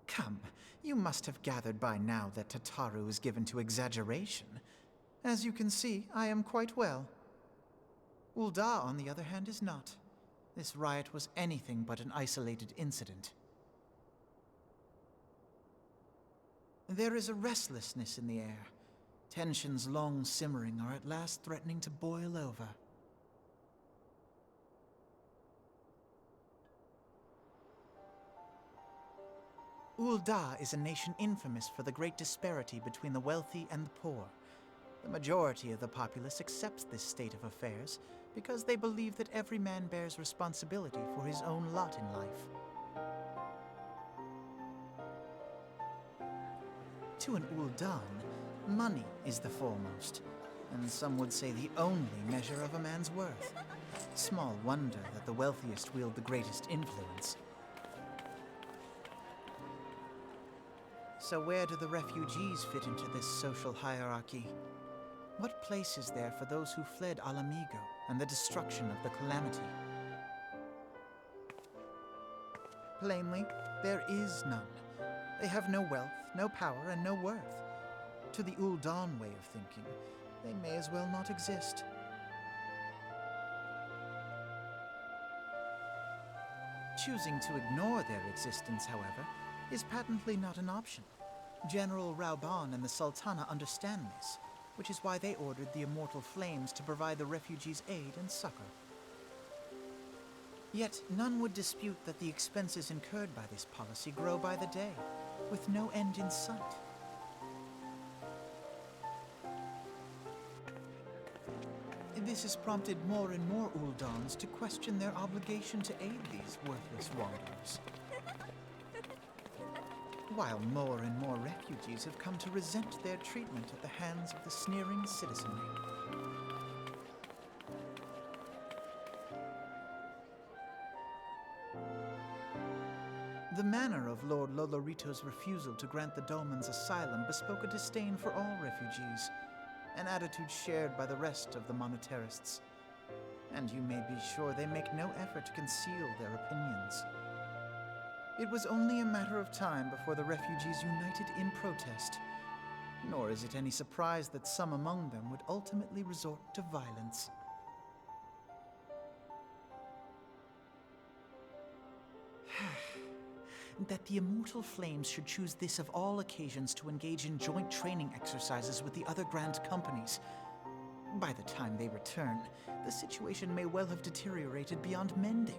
Come, you must have gathered by now that Tataru is given to exaggeration. As you can see, I am quite well. Ul'dah, on the other hand, is not. This riot was anything but an isolated incident. There is a restlessness in the air. Tensions long simmering are at last threatening to boil over. Ul'dah is a nation infamous for the great disparity between the wealthy and the poor. The majority of the populace accepts this state of affairs because they believe that every man bears responsibility for his own lot in life. To an Ul'dan, money is the foremost, and some would say the only measure of a man's worth. Small wonder that the wealthiest wield the greatest influence. So where do the refugees fit into this social hierarchy? What place is there for those who fled Alamigo and the destruction of the Calamity? Plainly, there is none. They have no wealth, no power, and no worth. To the Ul'dan way of thinking, they may as well not exist. Choosing to ignore their existence, however, is patently not an option. General Rauban and the Sultana understand this, which is why they ordered the Immortal Flames to provide the refugees aid and succor. Yet none would dispute that the expenses incurred by this policy grow by the day, with no end in sight. This has prompted more and more Ul'dans to question their obligation to aid these worthless wanderers. While more and more refugees have come to resent their treatment at the hands of the sneering citizenry. The manner of Lord Lolorito's refusal to grant the Dolmens asylum bespoke a disdain for all refugees, an attitude shared by the rest of the monetarists. And you may be sure they make no effort to conceal their opinions. It was only a matter of time before the refugees united in protest, nor is it any surprise that some among them would ultimately resort to violence. That the Immortal Flames should choose this of all occasions to engage in joint training exercises with the other Grand Companies. By the time they return, the situation may well have deteriorated beyond mending.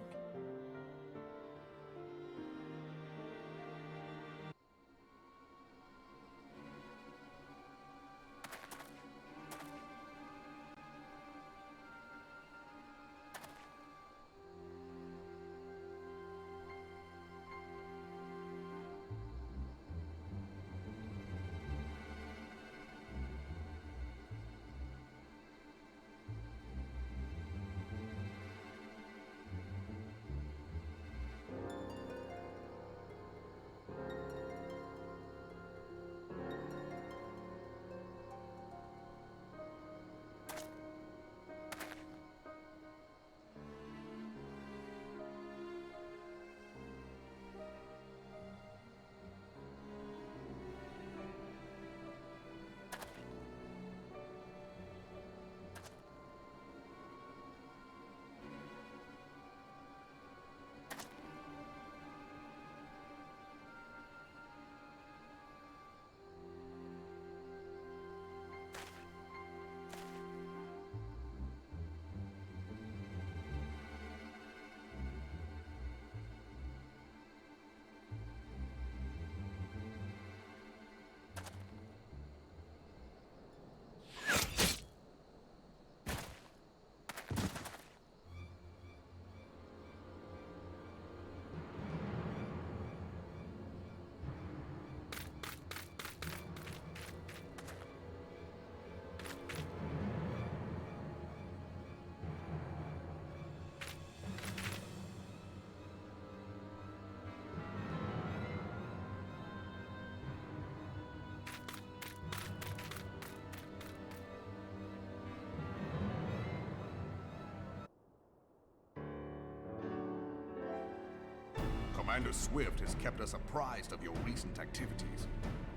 Commander Swift has kept us apprised of your recent activities.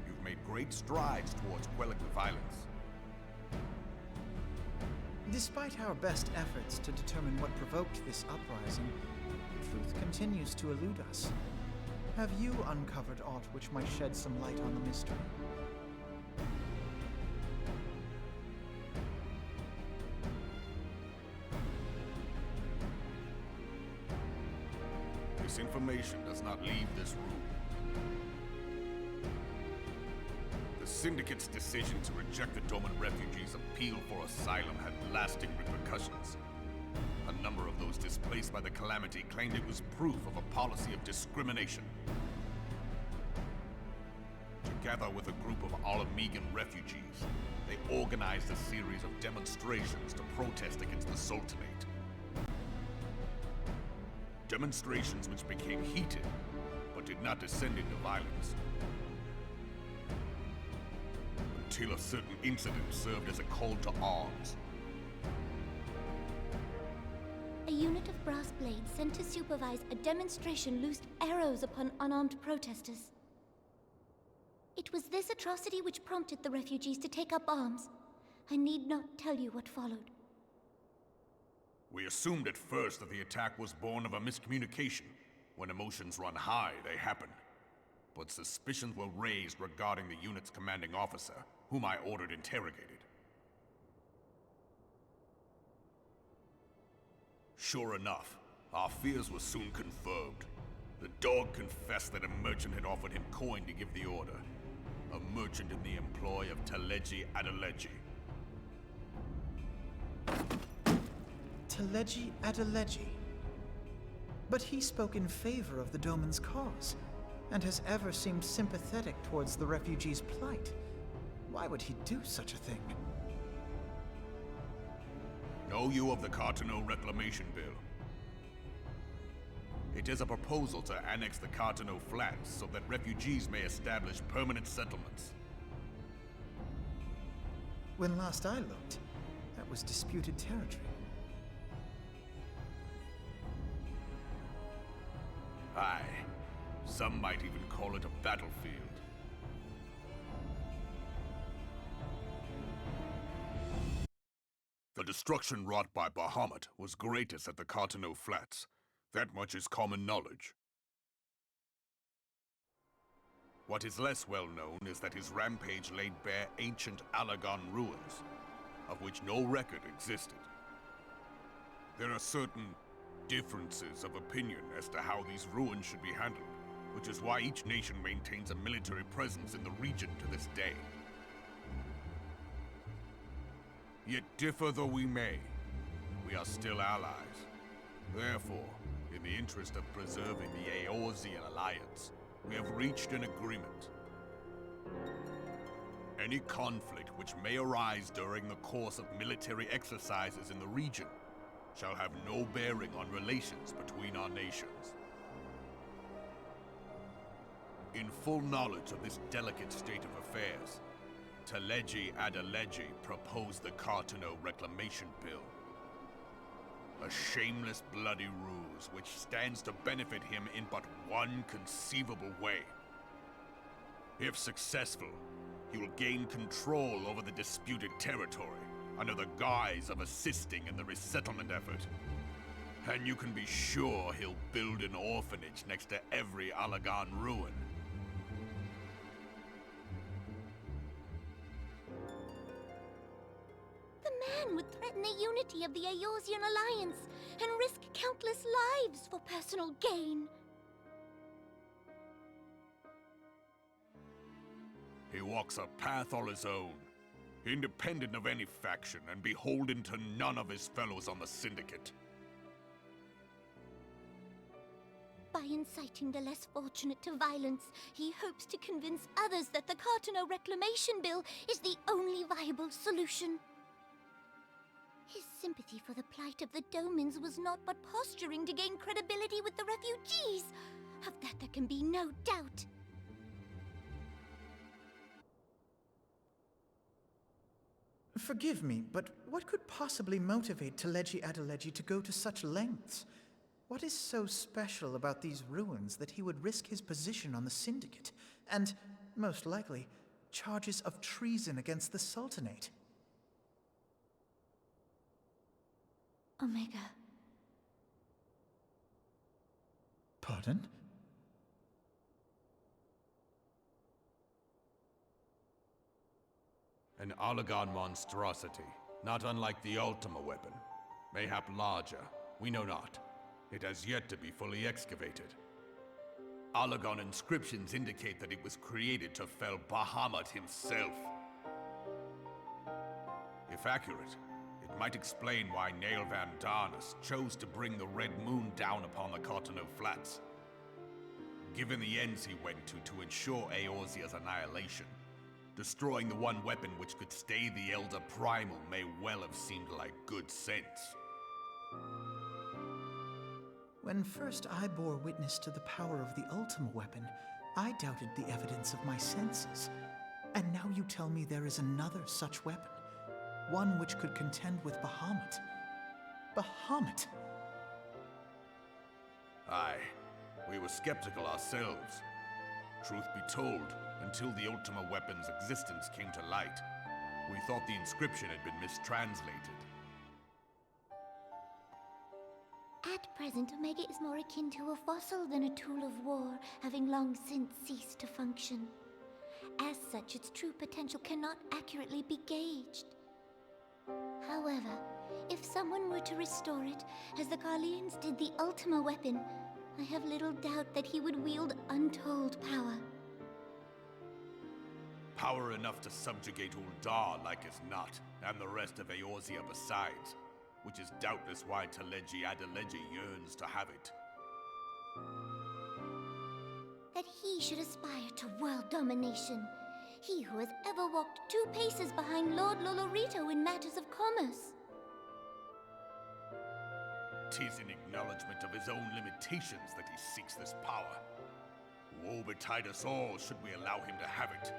You've made great strides towards quelling the violence. Despite our best efforts to determine what provoked this uprising, truth continues to elude us. Have you uncovered aught which might shed some light on the mystery? This information does not leave this room. The Syndicate's decision to reject the Doman refugees' appeal for asylum had lasting repercussions. A number of those displaced by the Calamity claimed it was proof of a policy of discrimination. Together with a group of Alamegan refugees, they organized a series of demonstrations to protest against the Sultanate. Demonstrations which became heated, but did not descend into violence. Until a certain incident served as a call to arms. A unit of brass blades sent to supervise a demonstration loosed arrows upon unarmed protesters. It was this atrocity which prompted the refugees to take up arms. I need not tell you what followed. We assumed at first that the attack was born of a miscommunication. When emotions run high, they happen. But suspicions were raised regarding the unit's commanding officer, whom I ordered interrogated. Sure enough, our fears were soon confirmed. The dog confessed that a merchant had offered him coin to give the order. A merchant in the employ of Teleji Adeleji. Teleji Adeleji. But he spoke in favor of the Doman's cause, and has ever seemed sympathetic towards the refugees' plight. Why would he do such a thing? Know you of the Cartano Reclamation Bill? It is a proposal to annex the Cartano Flats so that refugees may establish permanent settlements. When last I looked, that was disputed territory. Aye. Some might even call it a battlefield. The destruction wrought by Bahamut was greatest at the Cartano Flats. That much is common knowledge. What is less well known is that his rampage laid bare ancient Allagan ruins, of which no record existed. There are certain differences of opinion as to how these ruins should be handled, which is why each nation maintains a military presence in the region to this day. Yet differ though we may, we are still allies. Therefore, in the interest of preserving the Eorzean alliance, we have reached an agreement. Any conflict which may arise during the course of military exercises in the region shall have no bearing on relations between our nations. In full knowledge of this delicate state of affairs, Teleji Adeleji proposed the Cartano Reclamation Bill. A shameless bloody ruse which stands to benefit him in but one conceivable way. If successful, he will gain control over the disputed territory under the guise of assisting in the resettlement effort. And you can be sure he'll build an orphanage next to every Allagan ruin. The man would threaten the unity of the Eorzean alliance and risk countless lives for personal gain. He walks a path all his own, independent of any faction and beholden to none of his fellows on the Syndicate. By inciting the less fortunate to violence, he hopes to convince others that the Cartano Reclamation Bill is the only viable solution. His sympathy for the plight of the Domans was not but posturing to gain credibility with the refugees. Of that there can be no doubt. Forgive me, but what could possibly motivate Teleji Adeleji to go to such lengths? What is so special about these ruins that he would risk his position on the Syndicate, and, most likely, charges of treason against the Sultanate? Omega. Pardon? An Oligon monstrosity, not unlike the Ultima weapon. Mayhap larger, we know not. It has yet to be fully excavated. Oligon inscriptions indicate that it was created to fell Bahamut himself. If accurate, it might explain why Nail Van Darnus chose to bring the Red Moon down upon the Cotonou Flats. Given the ends he went to ensure Eorzea's annihilation, destroying the one weapon which could stay the Elder Primal may well have seemed like good sense. When first I bore witness to the power of the Ultima weapon, I doubted the evidence of my senses. And now you tell me there is another such weapon, one which could contend with Bahamut. Bahamut! Aye, we were skeptical ourselves. Truth be told, until the Ultima weapon's existence came to light, we thought the inscription had been mistranslated. At present, Omega is more akin to a fossil than a tool of war, having long since ceased to function. As such, its true potential cannot accurately be gauged. However, if someone were to restore it, as the Garleans did the Ultima weapon, I have little doubt that he would wield untold power. Power enough to subjugate Uldar like as not, and the rest of Eorzea besides, which is doubtless why Teleji Adeleji yearns to have it. That he should aspire to world domination. He who has ever walked 2 paces behind Lord Lolorito in matters of commerce. 'Tis in acknowledgement of his own limitations that he seeks this power. Woe betide us all should we allow him to have it.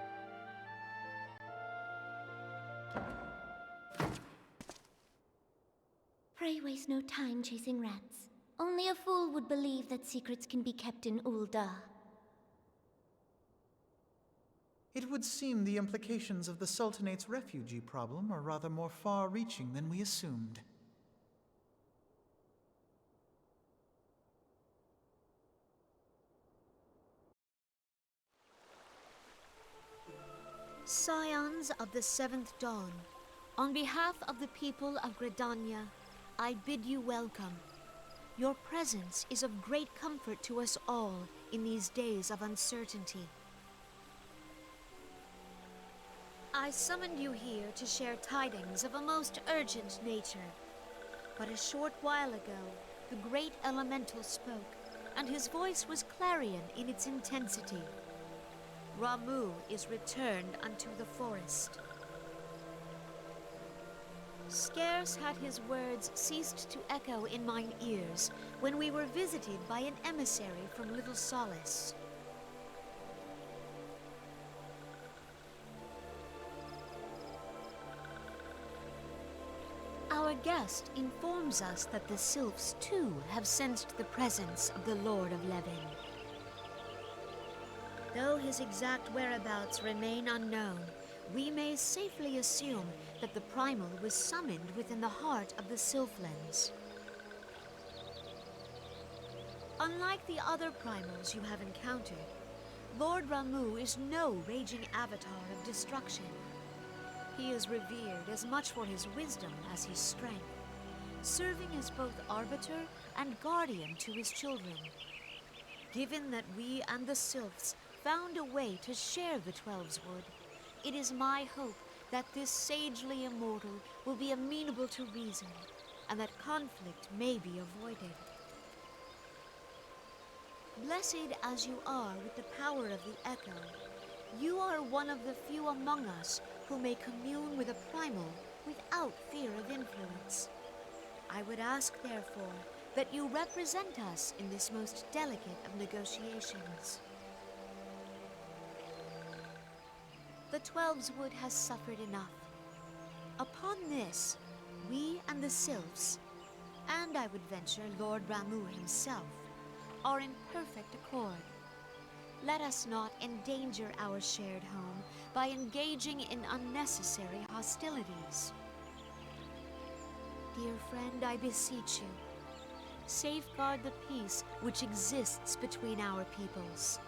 Pray waste no time chasing rats. Only a fool would believe that secrets can be kept in Uldar. It would seem the implications of the Sultanate's refugee problem are rather more far-reaching than we assumed. Scions of the 7th Dawn, on behalf of the people of Gridania, I bid you welcome. Your presence is of great comfort to us all in these days of uncertainty. I summoned you here to share tidings of a most urgent nature. But a short while ago, the great elemental spoke, and his voice was clarion in its intensity. Ramuh is returned unto the forest. Scarce had his words ceased to echo in mine ears when we were visited by an emissary from Little Solace. Our guest informs us that the Sylphs too have sensed the presence of the Lord of Levin. Though his exact whereabouts remain unknown, we may safely assume that the Primal was summoned within the heart of the Sylphlands. Unlike the other Primals you have encountered, Lord Ramuh is no raging avatar of destruction. He is revered as much for his wisdom as his strength, serving as both arbiter and guardian to his children. Given that we and the Sylphs found a way to share the Twelves Wood, it is my hope that this sagely immortal will be amenable to reason, and that conflict may be avoided. Blessed as you are with the power of the Echo, you are one of the few among us who may commune with a Primal without fear of influence. I would ask, therefore, that you represent us in this most delicate of negotiations. The Twelves Wood has suffered enough. Upon this, we and the Sylphs, and I would venture Lord Ramu himself, are in perfect accord. Let us not endanger our shared home by engaging in unnecessary hostilities. Dear friend, I beseech you, safeguard the peace which exists between our peoples.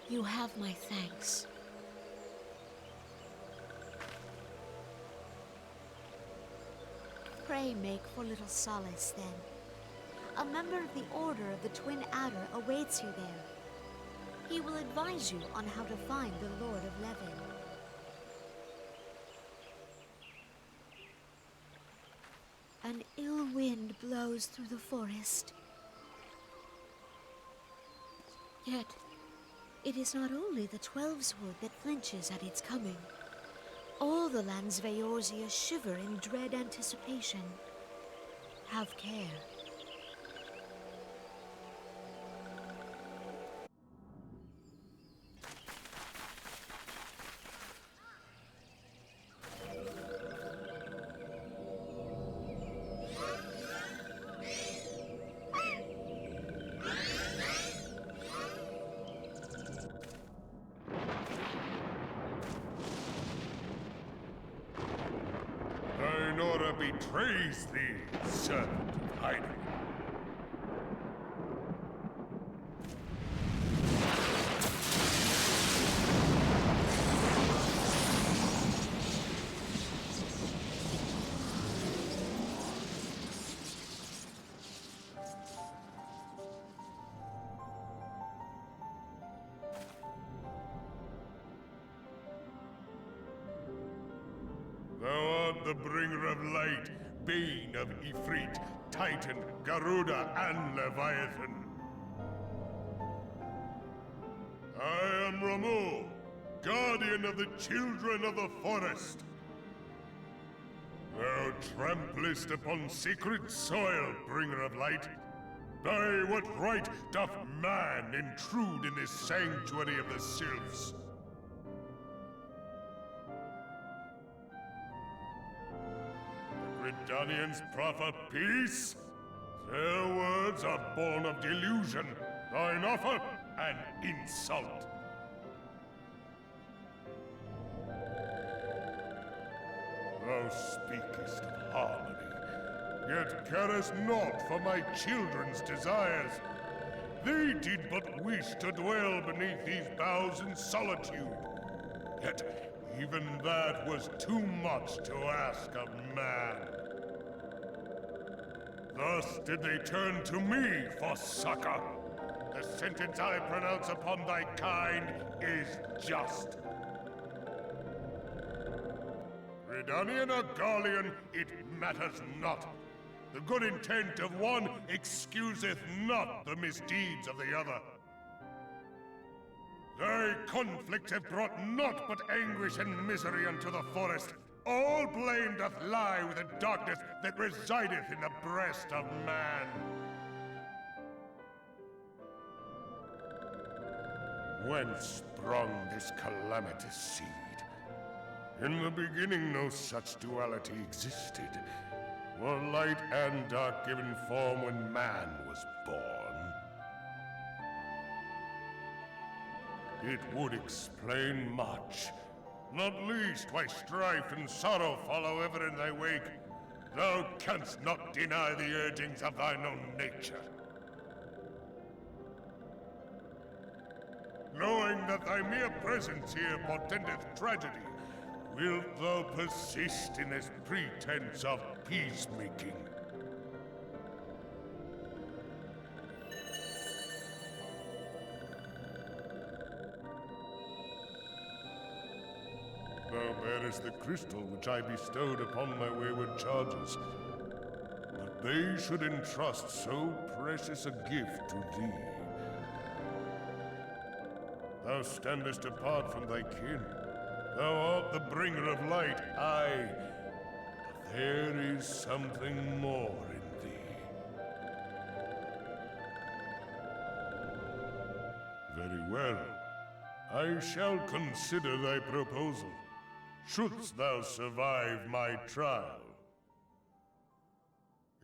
You have my thanks. Pray make for little solace, then. A member of the Order of the Twin Adder awaits you there. He will advise you on how to find the Lord of Levin. An ill wind blows through the forest. Yet, it is not only the Twelves Wood that flinches at its coming. All the lands of Eorzea shiver in dread anticipation. Have care. Thine order betrays thee, servant of hiding. Thou art the bringer of light, bane of Ifrit, Titan, Garuda, and Leviathan. I am Ramu, guardian of the children of the forest. Thou tramplest upon sacred soil, bringer of light. By what right doth man intrude in this sanctuary of the sylphs? Redanians proffer peace? Their words are born of delusion, thine offer an insult. Thou speakest of harmony, yet carest naught for my children's desires. They did but wish to dwell beneath these boughs in solitude. Yet even that was too much to ask of man. Thus did they turn to me for succor. The sentence I pronounce upon thy kind is just. Redanian or Garlean, it matters not. The good intent of one excuseth not the misdeeds of the other. Thy conflicts have brought naught but anguish and misery unto the forest. All blame doth lie with the darkness that resideth in the breast of man. Whence sprung this calamitous seed? In the beginning no such duality existed. Were light and dark given form when man was born? It would explain much. Not least why strife and sorrow follow ever in thy wake. Thou canst not deny the urgings of thine own nature. Knowing that thy mere presence here portendeth tragedy, wilt thou persist in this pretense of peacemaking? Thou bearest the crystal which I bestowed upon my wayward charges. But they should entrust so precious a gift to thee. Thou standest apart from thy kin. Thou art the bringer of light, aye. But there is something more in thee. Very well. I shall consider thy proposal, shouldst thou survive my trial.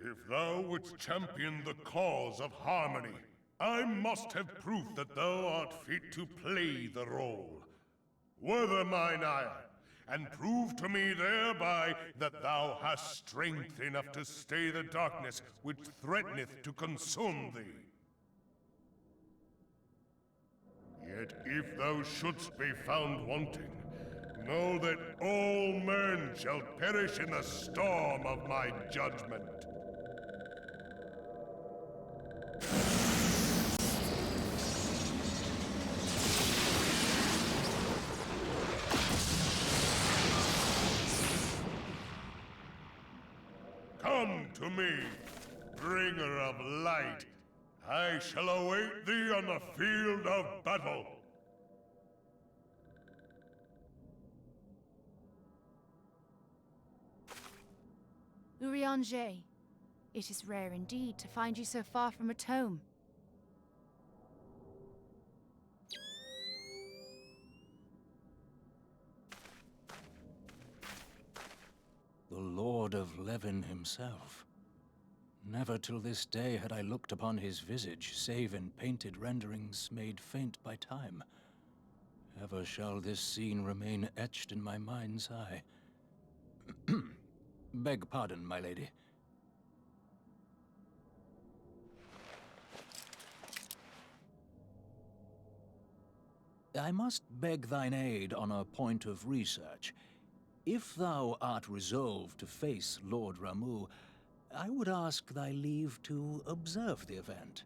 If thou wouldst champion the cause of harmony, I must have proof that thou art fit to play the role. Wither mine ire, and prove to me thereby that thou hast strength enough to stay the darkness which threateneth to consume thee. Yet if thou shouldst be found wanting, know that all men shall perish in the storm of my judgment. Come to me, bringer of light. I shall await thee on the field of battle. Eorzea, it is rare indeed to find you so far from a tome. The Lord of Levin himself. Never till this day had I looked upon his visage, save in painted renderings made faint by time. Ever shall this scene remain etched in my mind's eye. Beg pardon, my lady. I must beg thine aid on a point of research. If thou art resolved to face Lord Ramuh, I would ask thy leave to observe the event.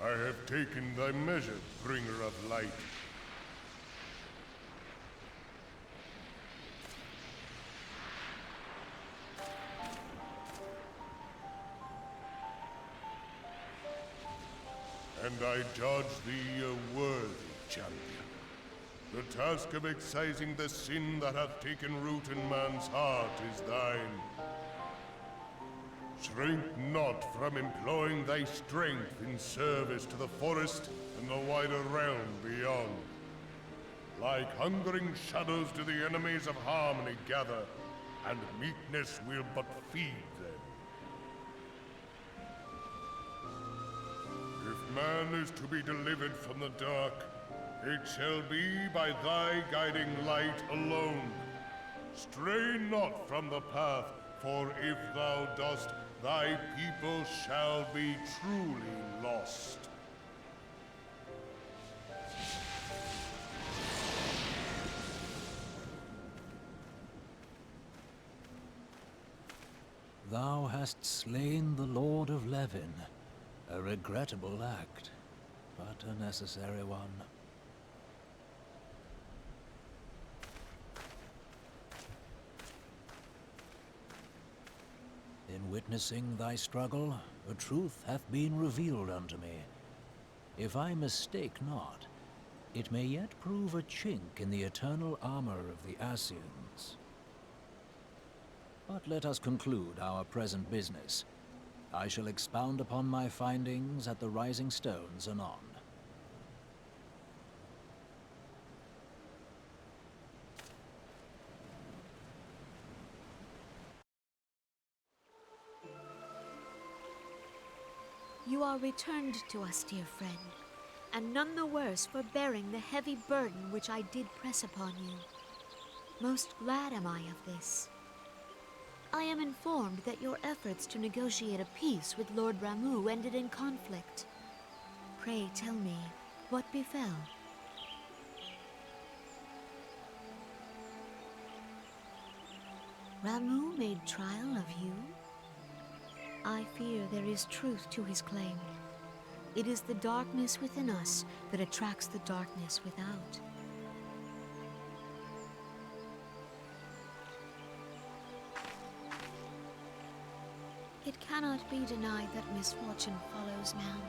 I have taken thy measure, bringer of light. And I judge thee a worthy champion. The task of excising the sin that hath taken root in man's heart is thine. Shrink not from employing thy strength in service to the forest and the wider realm beyond. Like hungering shadows do the enemies of harmony gather, and meekness will but feed them. If man is to be delivered from the dark, it shall be by thy guiding light alone. Stray not from the path, for if thou dost, thy people shall be truly lost. Thou hast slain the Lord of Levin. A regrettable act, but a necessary one. In witnessing thy struggle, a truth hath been revealed unto me. If I mistake not, it may yet prove a chink in the eternal armor of the Ascians. But let us conclude our present business. I shall expound upon my findings at the Rising Stones anon. You are returned to us, dear friend, and none the worse for bearing the heavy burden which I did press upon you. Most glad am I of this. I am informed that your efforts to negotiate a peace with Lord Ramuh ended in conflict. Pray tell me, what befell? Ramuh made trial of you? I fear there is truth to his claim. It is the darkness within us that attracts the darkness without. It cannot be denied that misfortune follows now.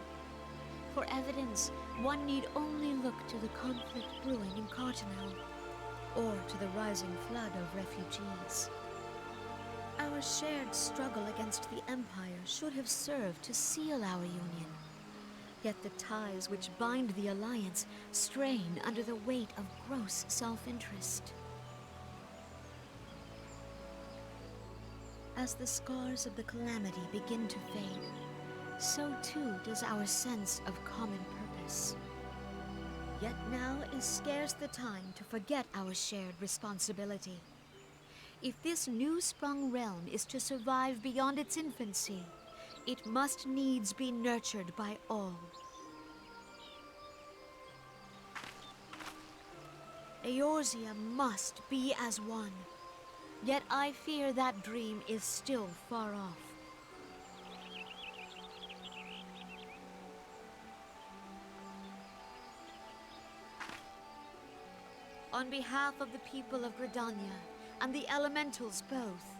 For evidence, one need only look to the conflict brewing in Cartano, or to the rising flood of refugees. Our shared struggle against the Empire should have served to seal our union. Yet the ties which bind the Alliance strain under the weight of gross self-interest. As the scars of the calamity begin to fade, so too does our sense of common purpose. Yet now is scarce the time to forget our shared responsibility. If this new-sprung realm is to survive beyond its infancy, it must needs be nurtured by all. Eorzea must be as one. Yet I fear that dream is still far off. On behalf of the people of Gridania, and the elementals both,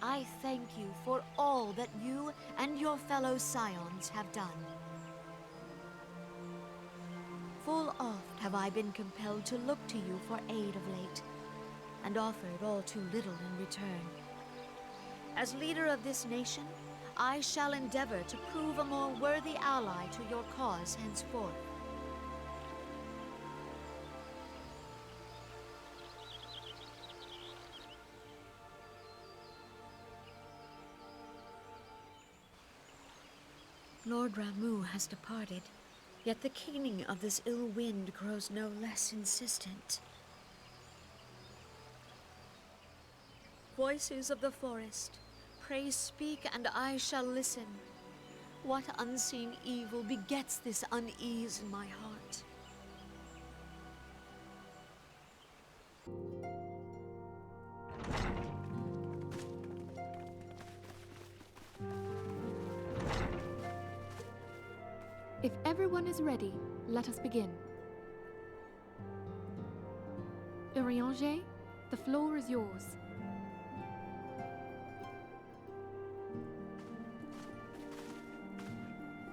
I thank you for all that you and your fellow scions have done. Full oft have I been compelled to look to you for aid of late, and offered all too little in return. As leader of this nation, I shall endeavor to prove a more worthy ally to your cause henceforth. Lord Ramuh has departed, yet the keening of this ill wind grows no less insistent. Voices of the forest, pray speak and I shall listen. What unseen evil begets this unease in my heart? If everyone is ready, let us begin. Eorzea, the floor is yours.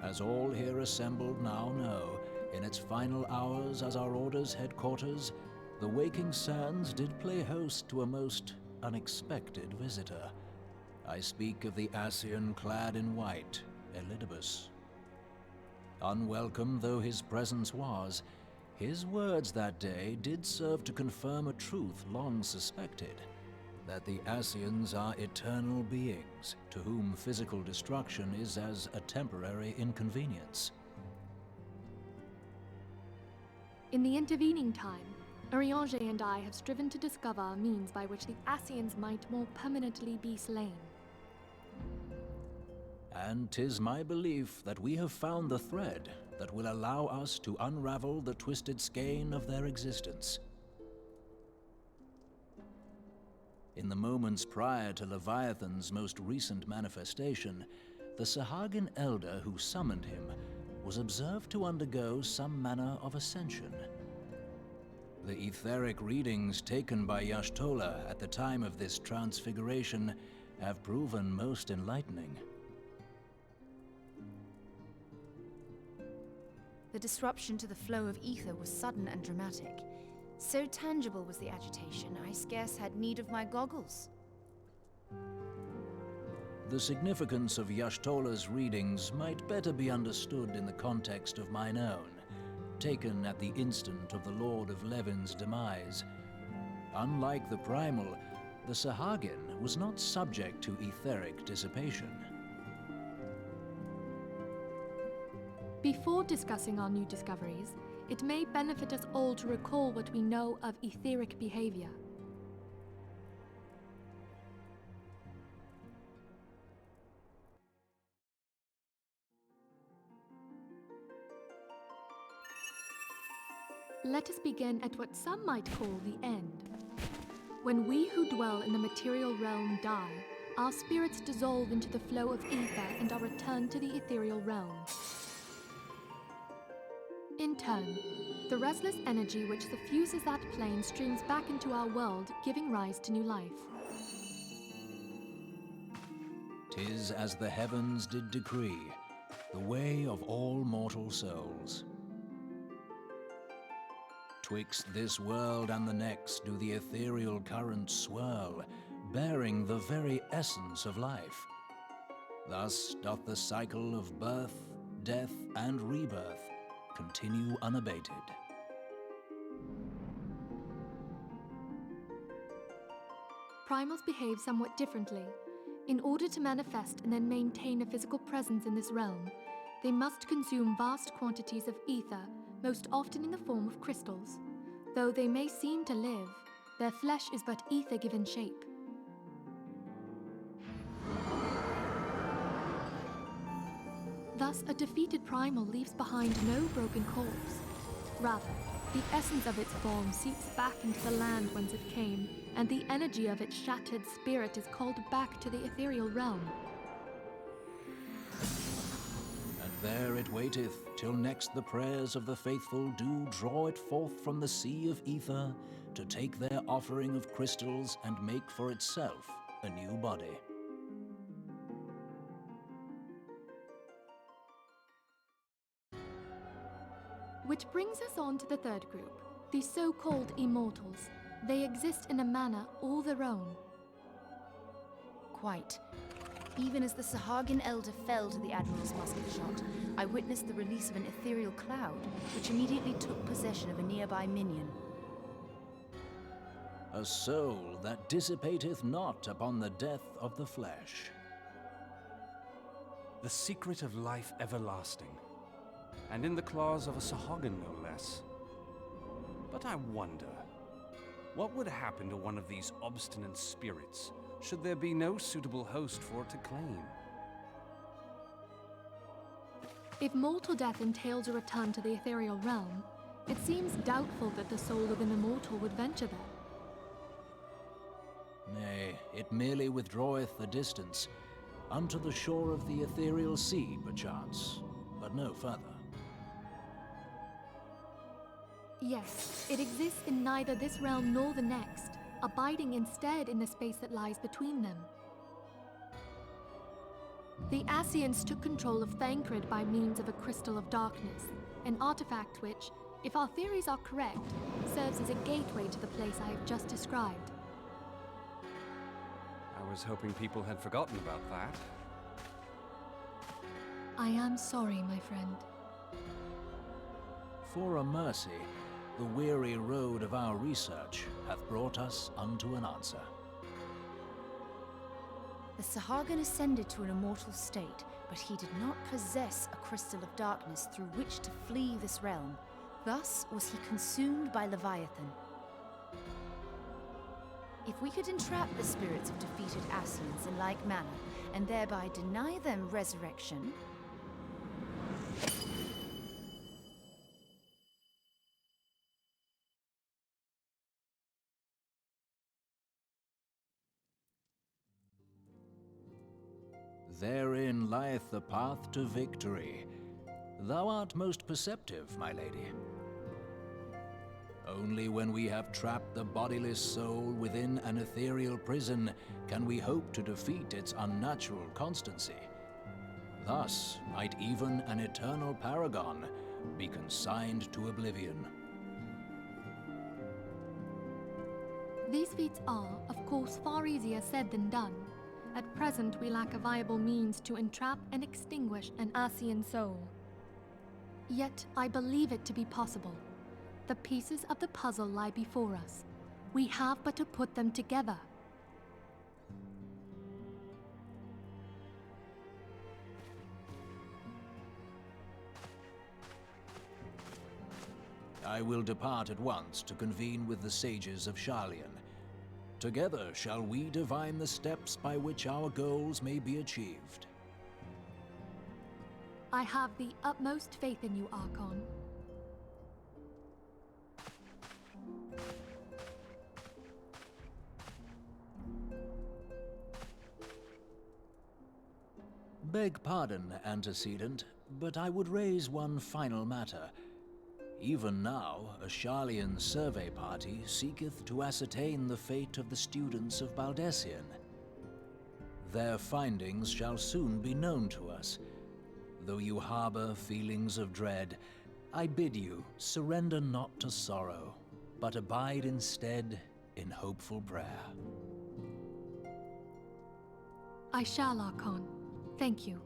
As all here assembled now know, in its final hours as our Order's headquarters, the waking sands did play host to a most unexpected visitor. I speak of the Ascian clad in white, Elidibus. Unwelcome though his presence was, his words that day did serve to confirm a truth long suspected, that the Ascians are eternal beings, to whom physical destruction is as a temporary inconvenience. In the intervening time, Eorzea and I have striven to discover a means by which the Ascians might more permanently be slain. And 'tis my belief that we have found the thread that will allow us to unravel the twisted skein of their existence. In the moments prior to Leviathan's most recent manifestation, the Sahagin elder who summoned him was observed to undergo some manner of ascension. The etheric readings taken by Y'shtola at the time of this transfiguration have proven most enlightening. The disruption to the flow of ether was sudden and dramatic. So tangible was the agitation, I scarce had need of my goggles. The significance of Y'shtola's readings might better be understood in the context of mine own, taken at the instant of the Lord of Levin's demise. Unlike the Primal, the Sahagin was not subject to etheric dissipation. Before discussing our new discoveries, it may benefit us all to recall what we know of etheric behavior. Let us begin at what some might call the end. When we who dwell in the material realm die, our spirits dissolve into the flow of ether and are returned to the ethereal realm. In turn, the restless energy which suffuses that plane streams back into our world, giving rise to new life. 'Tis as the heavens did decree, the way of all mortal souls. Twixt this world and the next do the ethereal currents swirl, bearing the very essence of life. Thus doth the cycle of birth, death, and rebirth continue unabated. Primals behave somewhat differently. In order to manifest and then maintain a physical presence in this realm, they must consume vast quantities of ether, most often in the form of crystals. Though they may seem to live, their flesh is but ether given shape. Thus, a defeated primal leaves behind no broken corpse. Rather, the essence of its form seeps back into the land whence it came, and the energy of its shattered spirit is called back to the ethereal realm. And there it waiteth, till next the prayers of the faithful do draw it forth from the sea of ether, to take their offering of crystals and make for itself a new body. Which brings us on to the third group, the so-called immortals. They exist in a manner all their own. Quite. Even as the Sahagin elder fell to the Admiral's musket shot, I witnessed the release of an ethereal cloud, which immediately took possession of a nearby minion. A soul that dissipateth not upon the death of the flesh. The secret of life everlasting, and in the claws of a Sahagin no less. But I wonder, what would happen to one of these obstinate spirits should there be no suitable host for it to claim? If mortal death entails a return to the ethereal realm, it seems doubtful that the soul of an immortal would venture there. Nay, it merely withdraweth the distance, unto the shore of the ethereal sea, perchance, but no further. Yes, it exists in neither this realm nor the next, abiding instead in the space that lies between them. The Ascians took control of Thancred by means of a crystal of darkness, an artifact which, if our theories are correct, serves as a gateway to the place I have just described. I was hoping people had forgotten about that. I am sorry, my friend. For a mercy, the weary road of our research hath brought us unto an answer. The Sahagin ascended to an immortal state, but he did not possess a crystal of darkness through which to flee this realm. Thus was he consumed by Leviathan. If we could entrap the spirits of defeated Ascians in like manner, and thereby deny them resurrection, therein lieth the path to victory. Thou art most perceptive, my lady. Only when we have trapped the bodiless soul within an ethereal prison can we hope to defeat its unnatural constancy. Thus might even an eternal paragon, be consigned to oblivion. These feats are, of course, far easier said than done. At present, we lack a viable means to entrap and extinguish an Ascian soul. Yet, I believe it to be possible. The pieces of the puzzle lie before us. We have but to put them together. I will depart at once to convene with the sages of Sharlayan. Together shall we divine the steps by which our goals may be achieved. I have the utmost faith in you, Archon. Beg pardon, antecedent, but I would raise one final matter. Even now, a Sharlayan survey party seeketh to ascertain the fate of the students of Baldessian. Their findings shall soon be known to us. Though you harbor feelings of dread, I bid you surrender not to sorrow, but abide instead in hopeful prayer. I shall, Archon. Thank you.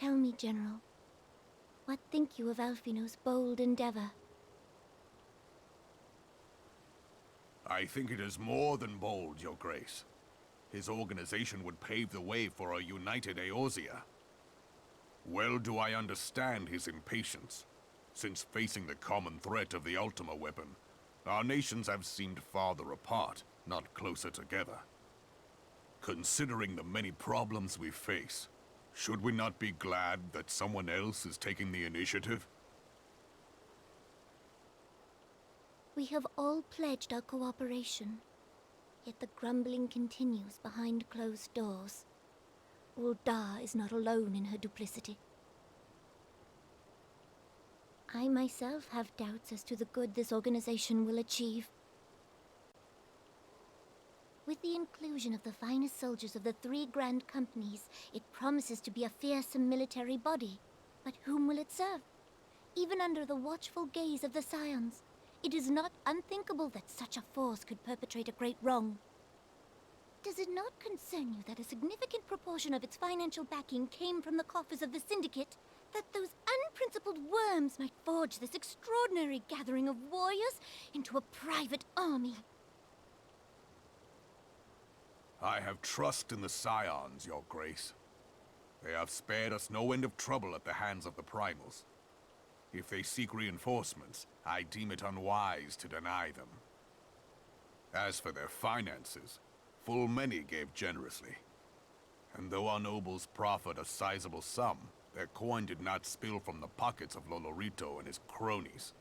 Tell me, General, what think you of Alfino's bold endeavor? I think it is more than bold, Your Grace. His organization would pave the way for a united Eorzea. Well do I understand his impatience, since facing the common threat of the Ultima weapon, our nations have seemed farther apart, not closer together. Considering the many problems we face, should we not be glad that someone else is taking the initiative? We have all pledged our cooperation, yet the grumbling continues behind closed doors. Ul'dah is not alone in her duplicity. I myself have doubts as to the good this organization will achieve. With the inclusion of the finest soldiers of the 3 grand companies, it promises to be a fearsome military body. But whom will it serve? Even under the watchful gaze of the Scions, it is not unthinkable that such a force could perpetrate a great wrong. Does it not concern you that a significant proportion of its financial backing came from the coffers of the Syndicate? That those unprincipled worms might forge this extraordinary gathering of warriors into a private army? I have trust in the Scions, Your Grace. They have spared us no end of trouble at the hands of the Primals. If they seek reinforcements, I deem it unwise to deny them. As for their finances, full many gave generously. And though our nobles proffered a sizable sum, their coin did not spill from the pockets of Lolorito and his cronies.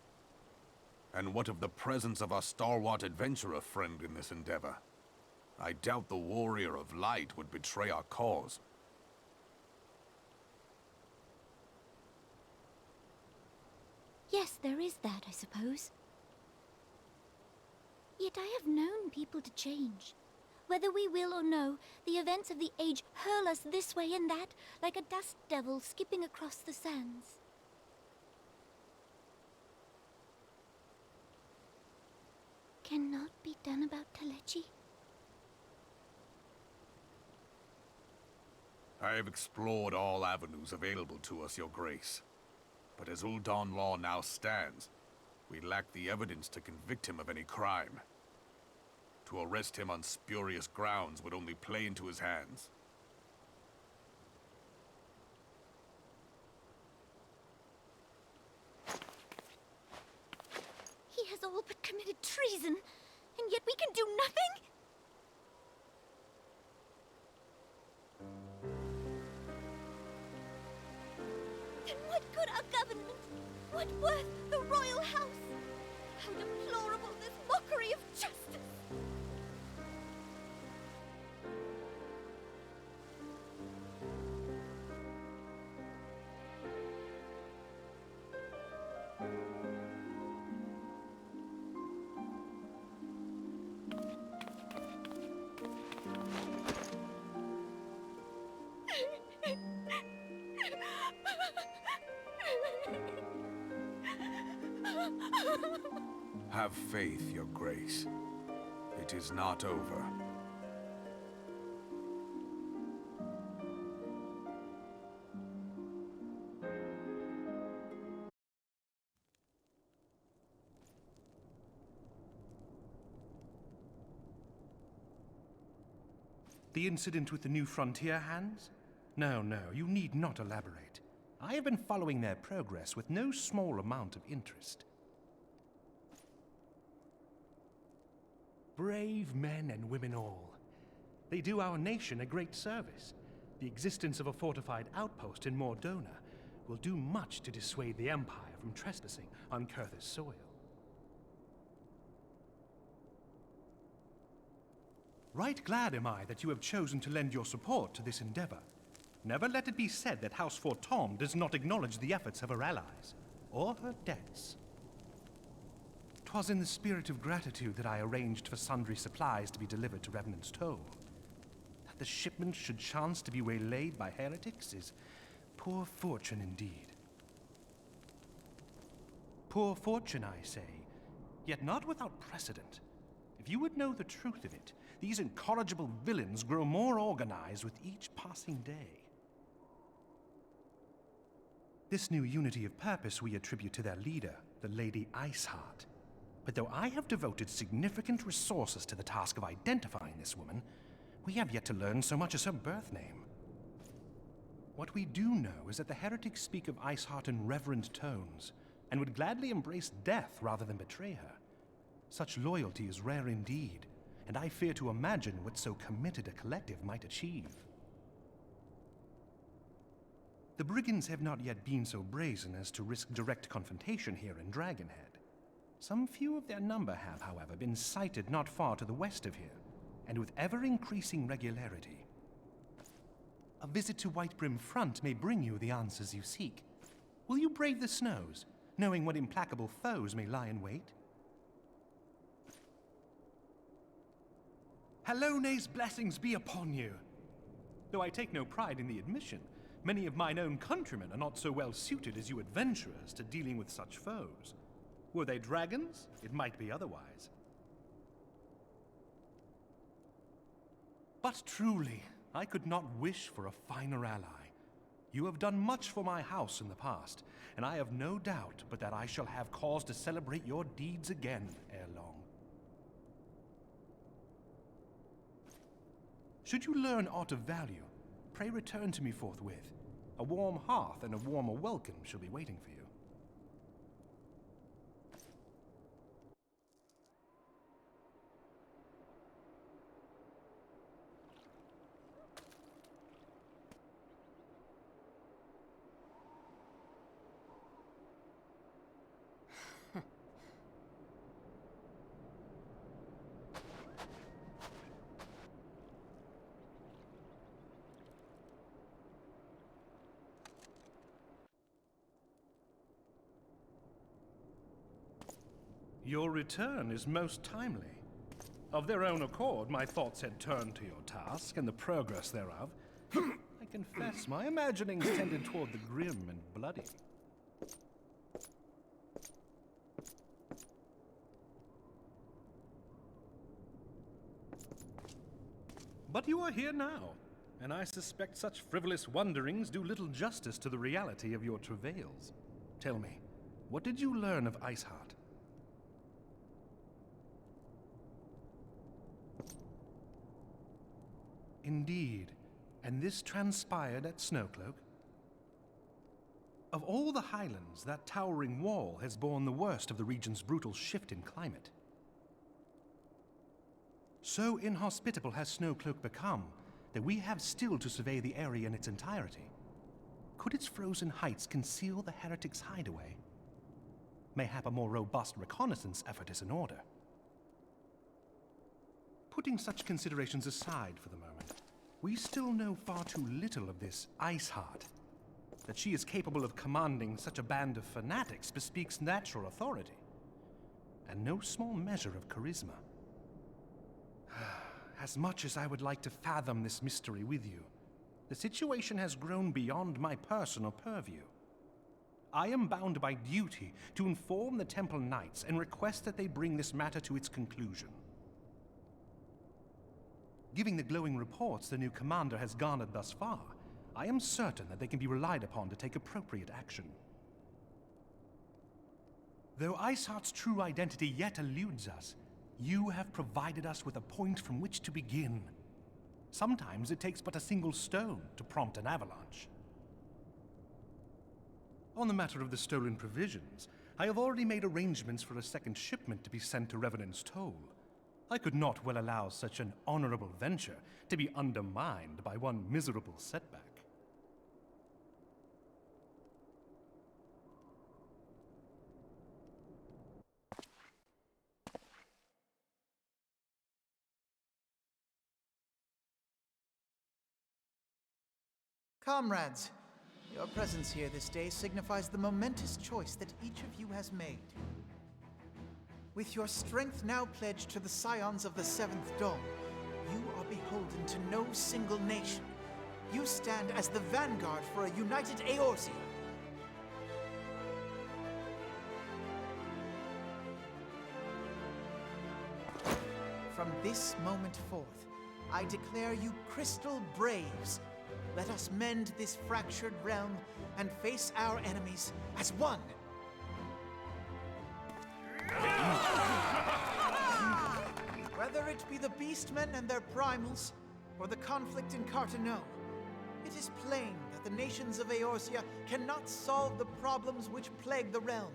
And what of the presence of our stalwart adventurer friend in this endeavor? I doubt the Warrior of Light would betray our cause. Yes, there is that, I suppose. Yet I have known people to change. Whether we will or no, the events of the age hurl us this way and that, like a dust devil skipping across the sands. Cannot be done about Telechi? I have explored all avenues available to us, Your Grace. But as Ul'dah law now stands, we lack the evidence to convict him of any crime. To arrest him on spurious grounds would only play into his hands. He has all but committed treason, and yet we can do nothing? Then what good our government? What worth the royal house? How deplorable this mockery of justice! Have faith, Your Grace. It is not over. The incident with the New Frontier hands? No, you need not elaborate. I have been following their progress with no small amount of interest. Brave men and women all. They do our nation a great service. The existence of a fortified outpost in Mordona will do much to dissuade the Empire from trespassing on Kurth's soil. Right glad am I that you have chosen to lend your support to this endeavor. Never let it be said that House Fortom does not acknowledge the efforts of her allies, or her debts. 'Twas in the spirit of gratitude that I arranged for sundry supplies to be delivered to Revenant's Toll. That the shipment should chance to be waylaid by heretics is poor fortune indeed. Poor fortune, I say, yet not without precedent. If you would know the truth of it, these incorrigible villains grow more organized with each passing day. This new unity of purpose we attribute to their leader, the Lady Iceheart. But though I have devoted significant resources to the task of identifying this woman, we have yet to learn so much as her birth name. What we do know is that the heretics speak of Iceheart in reverent tones, and would gladly embrace death rather than betray her. Such loyalty is rare indeed, and I fear to imagine what so committed a collective might achieve. The brigands have not yet been so brazen as to risk direct confrontation here in Dragonhead. Some few of their number have, however, been sighted not far to the west of here, and with ever-increasing regularity. A visit to Whitebrim Front may bring you the answers you seek. Will you brave the snows, knowing what implacable foes may lie in wait? Halone's blessings be upon you! Though I take no pride in the admission, many of mine own countrymen are not so well suited as you adventurers to dealing with such foes. Were they dragons, it might be otherwise. But truly, I could not wish for a finer ally. You have done much for my house in the past, and I have no doubt but that I shall have cause to celebrate your deeds again ere long. Should you learn aught of value, pray return to me forthwith. A warm hearth and a warmer welcome shall be waiting for you. Your return is most timely. Of their own accord, my thoughts had turned to your task and the progress thereof. I confess, my imaginings tended toward the grim and bloody. But you are here now, and I suspect such frivolous wonderings do little justice to the reality of your travails. Tell me, what did you learn of Iceheart? Indeed, and this transpired at Snowcloak? Of all the highlands, that towering wall has borne the worst of the region's brutal shift in climate. So inhospitable has Snowcloak become that we have still to survey the area in its entirety. Could its frozen heights conceal the heretics' hideaway? Mayhap a more robust reconnaissance effort is in order. Putting such considerations aside for the moment, we still know far too little of this Iceheart. That she is capable of commanding such a band of fanatics bespeaks natural authority, and no small measure of charisma. As much as I would like to fathom this mystery with you, the situation has grown beyond my personal purview. I am bound by duty to inform the Temple Knights and request that they bring this matter to its conclusion. Giving the glowing reports the new commander has garnered thus far, I am certain that they can be relied upon to take appropriate action. Though Iceheart's true identity yet eludes us, you have provided us with a point from which to begin. Sometimes it takes but a single stone to prompt an avalanche. On the matter of the stolen provisions, I have already made arrangements for a second shipment to be sent to Revenant's Toll. I could not well allow such an honorable venture to be undermined by one miserable setback. Comrades, your presence here this day signifies the momentous choice that each of you has made. With your strength now pledged to the scions of the Seventh Dawn, you are beholden to no single nation. You stand as the vanguard for a united Eorzea. From this moment forth, I declare you Crystal Braves, let us mend this fractured realm and face our enemies as one. Whether it be the Beastmen and their primals, or the conflict in Carteneau, it is plain that the nations of Eorzea cannot solve the problems which plague the realm.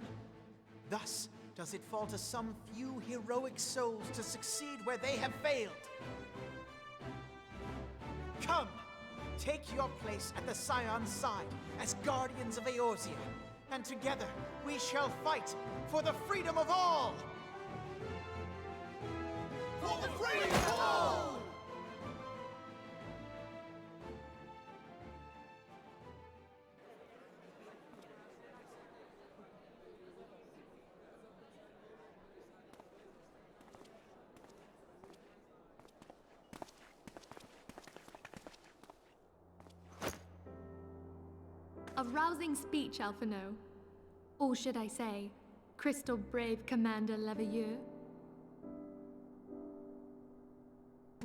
Thus does it fall to some few heroic souls to succeed where they have failed. Come, take your place at the Scion's side as guardians of Eorzea, and together we shall fight for the freedom of all! For the freedom of all! A rousing speech, Alphino. Or should I say, Crystal Brave Commander Levieux?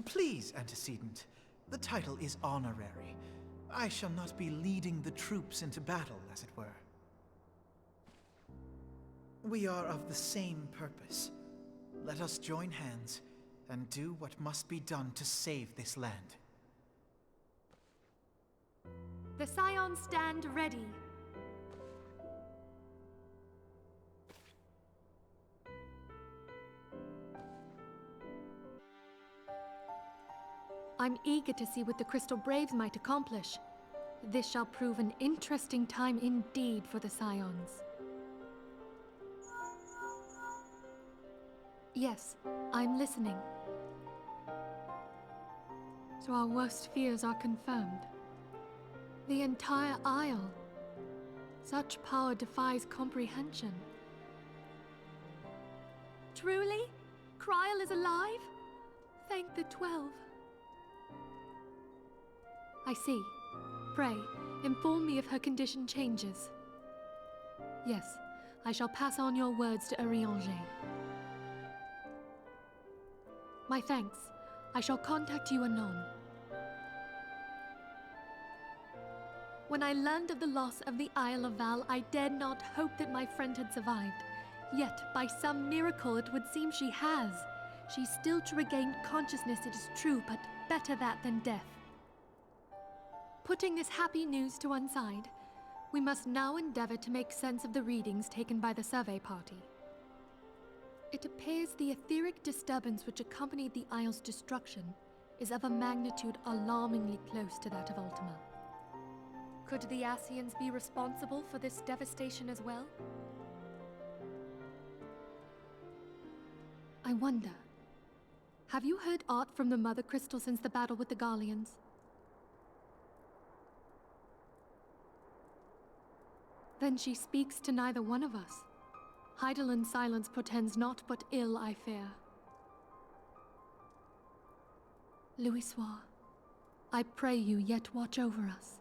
Please, Antecedent. The title is honorary. I shall not be leading the troops into battle, as it were. We are of the same purpose. Let us join hands and do what must be done to save this land. The Scions stand ready. I'm eager to see what the Crystal Braves might accomplish. This shall prove an interesting time indeed for the Scions. Yes, I'm listening. So our worst fears are confirmed. The entire Isle. Such power defies comprehension. Truly? Kryl is alive? Thank the 12. I see. Pray, inform me if her condition changes. Yes, I shall pass on your words to Eorzea. My thanks. I shall contact you anon. When I learned of the loss of the Isle of Val, I dared not hope that my friend had survived. Yet, by some miracle, it would seem she has. She's still to regain consciousness, it is true, but better that than death. Putting this happy news to one side, we must now endeavor to make sense of the readings taken by the survey party. It appears the etheric disturbance which accompanied the Isle's destruction is of a magnitude alarmingly close to that of Ultima. Could the Ascians be responsible for this devastation as well? I wonder, have you heard aught from the Mother Crystal since the battle with the Garleans? Then she speaks to neither one of us. Heidel's silence portends naught but ill, I fear. Louisoix, I pray you yet watch over us.